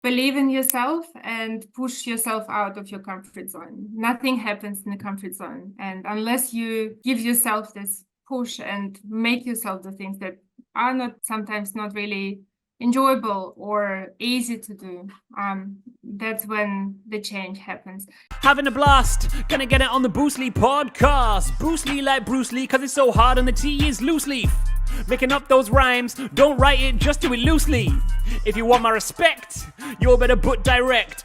believe in yourself and push yourself out of your comfort zone. Nothing happens in the comfort zone. And unless you give yourself this push and make yourself do things that are not sometimes not really enjoyable or easy to do, that's when the change happens. Having a blast, gonna get it on the Bruce Lee podcast. Bruce Lee like Bruce Lee, cause it's so hard and the T is loose leaf. Making up those rhymes, don't write it, just do it loosely. If you want my respect, you better put direct.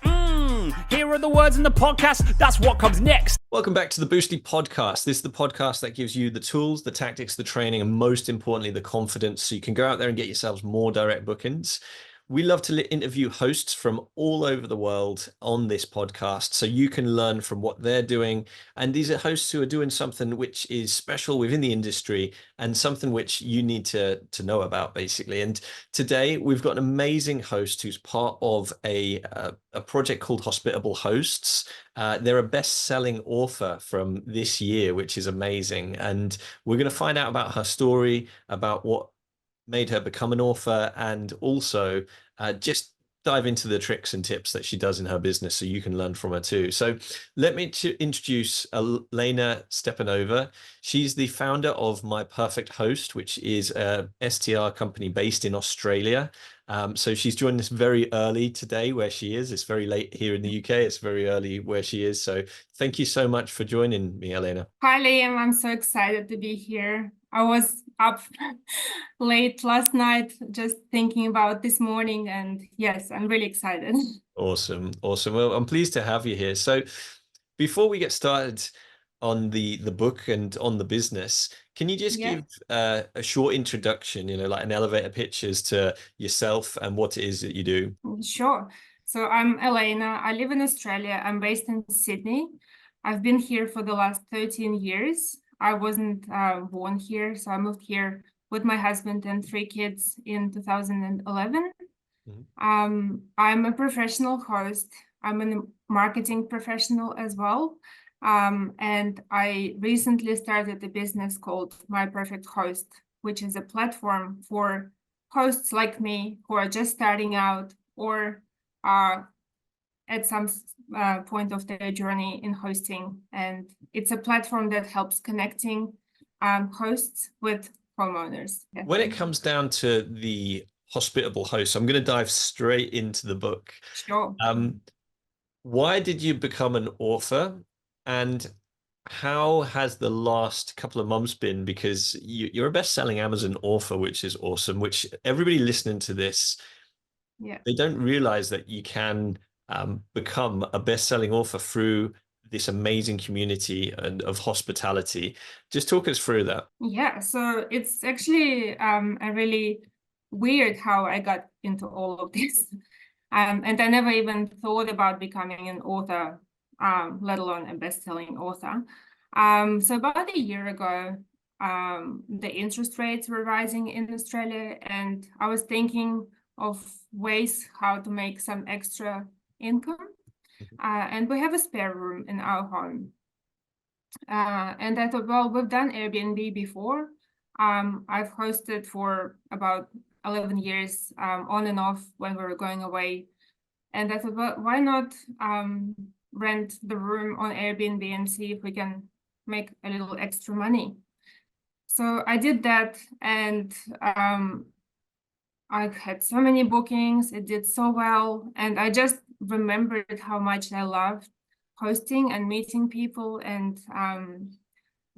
Here are the words in the podcast, that's what comes next. Welcome back to the Bruce Lee podcast. This is the podcast that gives you the tools, the tactics, the training, and most importantly, the confidence so you can go out there and get yourselves more direct bookings. We love to interview hosts from all over the world on this podcast so you can learn from what they're doing. And these are hosts who are doing something which is special within the industry and something which you need to know about, basically. And today we've got an amazing host who's part of a project called Hospitable Hosts. They're a best-selling author from this year, which is amazing. And we're going to find out about her story, about what made her become an author, and also just dive into the tricks and tips that she does in her business so you can learn from her too. So let me introduce Elena Stepanova. She's the founder of My Perfect Host, which is a STR company based in Australia. So she's joined us very early today where she is. It's very late here in the UK. It's very early where she is. So thank you so much for joining me, Elena. Hi, Liam. I'm so excited to be here. I was up late last night just thinking about this morning, and yes, I'm really excited. Awesome. Well, I'm pleased to have you here. So before we get started on the book and on the business, can you just give a short introduction, like an elevator pitch as to yourself and what it is that you do? Sure. So I'm Elena. I live in Australia. I'm based in Sydney. I've been here for the last 13 years. I wasn't born here, so I moved here with my husband and 3 kids in 2011. I'm a professional host. I'm a marketing professional as well. And I recently started a business called My Perfect Host, which is a platform for hosts like me who are just starting out or are at some point of their journey in hosting. And it's a platform that helps connecting hosts with homeowners. When it comes down to the hospitable host, I'm going to dive straight into the book. Sure. Why did you become an author, and how has the last couple of months been? Because you're a best-selling Amazon author, which is awesome, which everybody listening to this, they don't realize that you can become a best-selling author through this amazing community and of hospitality. Just talk us through that. Yeah, so it's actually a really weird how I got into all of this. And I never even thought about becoming an author, let alone a best-selling author. So about a year ago, the interest rates were rising in Australia, and I was thinking of ways how to make some extra income. And we have a spare room in our home. And I thought, well, we've done Airbnb before. I've hosted for about 11 years on and off when we were going away. And I thought, well, why not rent the room on Airbnb and see if we can make a little extra money. So I did that, and I had so many bookings. It did so well. And I just remembered how much I loved hosting and meeting people and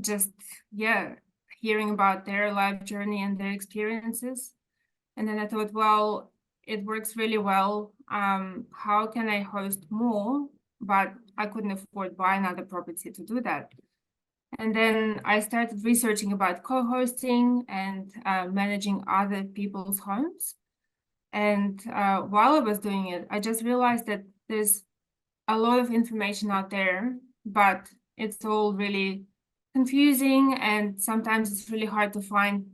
just, hearing about their life journey and their experiences. And then I thought, well, it works really well. How can I host more? But I couldn't afford buy another property to do that. And then I started researching about co-hosting and managing other people's homes. And while I was doing it, I just realized that there's a lot of information out there, but it's all really confusing. And sometimes it's really hard to find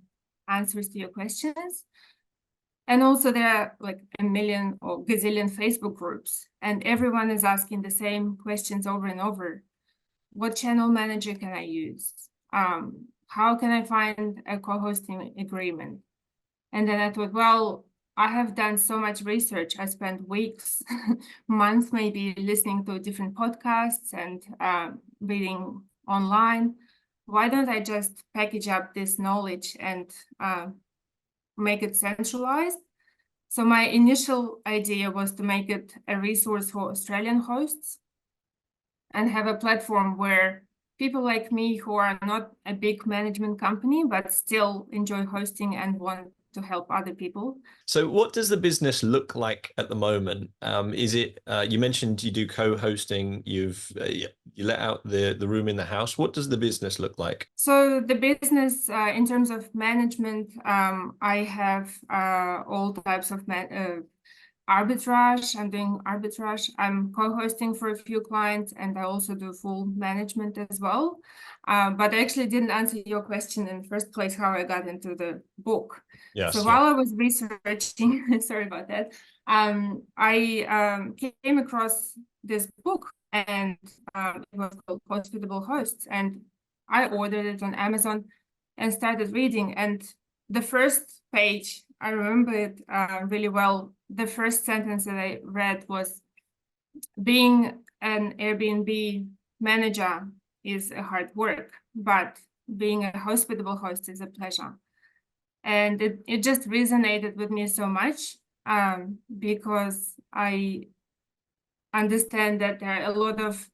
answers to your questions. And also there are like a million or gazillion Facebook groups, and everyone is asking the same questions over and over. What channel manager can I use? How can I find a co-hosting agreement? And then I thought, well, I have done so much research. I spent weeks, months maybe listening to different podcasts and reading online. Why don't I just package up this knowledge and make it centralized? So my initial idea was to make it a resource for Australian hosts and have a platform where people like me who are not a big management company, but still enjoy hosting and want to help other people. So what does the business look like at the moment? Is it, you mentioned you do co-hosting, you let out the room in the house. What does the business look like? So the business, in terms of management, I have all types of arbitrage. I'm doing arbitrage. I'm co-hosting for a few clients, and I also do full management as well. But I actually didn't answer your question in the first place, how I got into the book. Yes, So while I was researching, sorry about that, I came across this book, and it was called Hospitable Hosts, and I ordered it on Amazon and started reading. And the first page, I remember it really well. The first sentence that I read was, being an Airbnb manager is a hard work, but being a hospitable host is a pleasure. And it just resonated with me so much because I understand that there are a lot of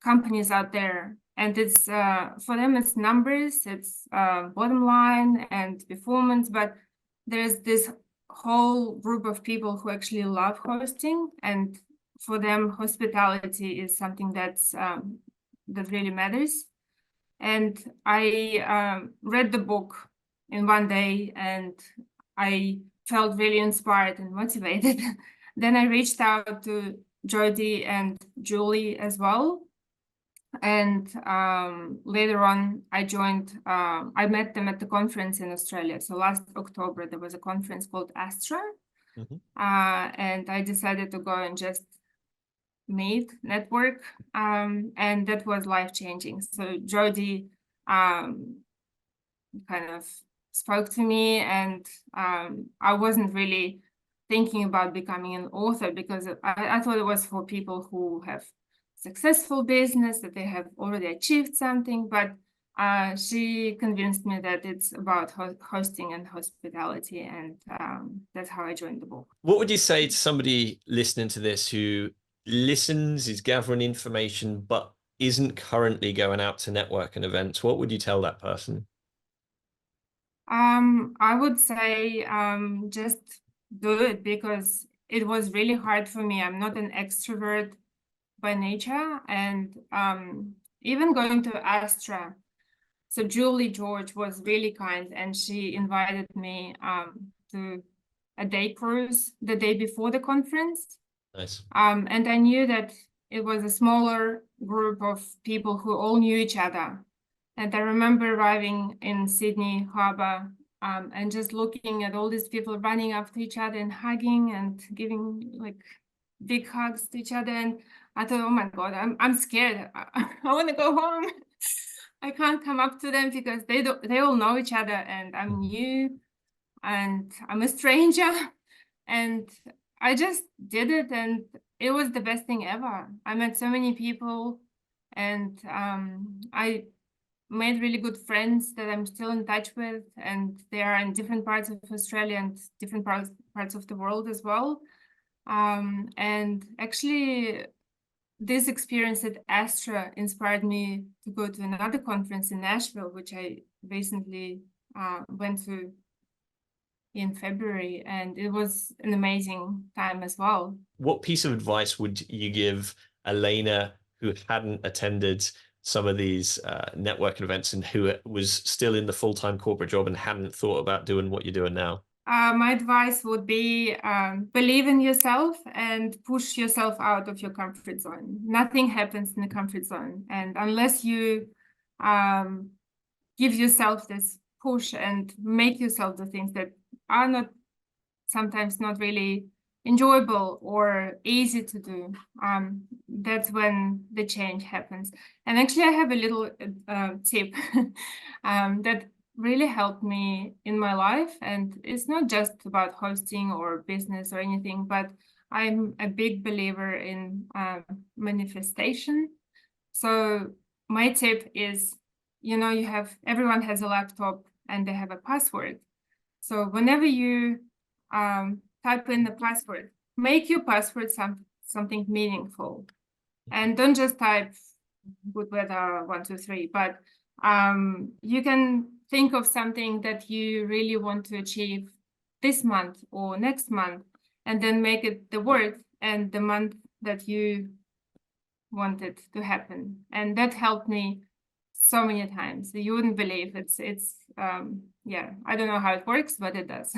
companies out there, and it's for them it's numbers, it's bottom line and performance, but there's this whole group of people who actually love hosting, and for them hospitality is something that's that really matters. And I read the book in one day, and I felt really inspired and motivated. Then I reached out to Jody and Julie as well. And later on, I met them at the conference in Australia. So last October, there was a conference called Astra. Mhm. And I decided to go and just meet, network. And that was life-changing. So Jody kind of spoke to me, and I wasn't really thinking about becoming an author because I thought it was for people who have successful business, that they have already achieved something, but she convinced me that it's about hosting and hospitality, and that's how I joined the book. What would you say to somebody listening to this who listens, is gathering information, but isn't currently going out to network and events? What would you tell that person? I would say just do it, because it was really hard for me. I'm not an extrovert by nature, and even going to Astra. So Julie George was really kind, and she invited me to a day cruise the day before the conference. Nice. And I knew that it was a smaller group of people who all knew each other. And I remember arriving in Sydney Harbour and just looking at all these people running after each other and hugging and giving like big hugs to each other. And I thought, oh my God, I'm scared. I want to go home. I can't come up to them because they all know each other, and I'm new and I'm a stranger. And I just did it, and it was the best thing ever. I met so many people, and I made really good friends that I'm still in touch with, and they are in different parts of Australia and different parts of the world as well. And actually, this experience at Astra inspired me to go to another conference in Nashville, which I recently went to in February, and it was an amazing time as well. What piece of advice would you give Elena, who hadn't attended some of these networking events and who was still in the full-time corporate job and hadn't thought about doing what you're doing now? My advice would be believe in yourself and push yourself out of your comfort zone. Nothing happens in the comfort zone. And unless you give yourself this push and make yourself the things that are not sometimes not really enjoyable or easy to do, that's when the change happens. And actually, I have a little tip that really helped me in my life. And it's not just about hosting or business or anything, but I'm a big believer in manifestation. So my tip is, everyone has a laptop and they have a password. So whenever you type in the password, make your password something meaningful, and don't just type good weather 1, 2, 3, but you can think of something that you really want to achieve this month or next month, and then make it the word and the month that you want it to happen. And that helped me so many times. You wouldn't believe it's yeah, I don't know how it works, but it does.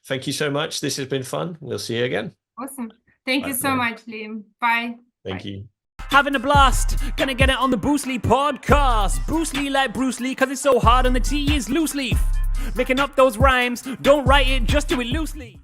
Thank you so much. This has been fun. We'll see you again. Awesome. Thank you Bye so for now. much, Liam. Bye. Thank Bye. you. Having a blast, gonna get it on the Bruce Lee podcast. Bruce Lee like Bruce Lee, cause it's so hard and the T is loose leaf. Making up those rhymes, don't write it, just do it loosely.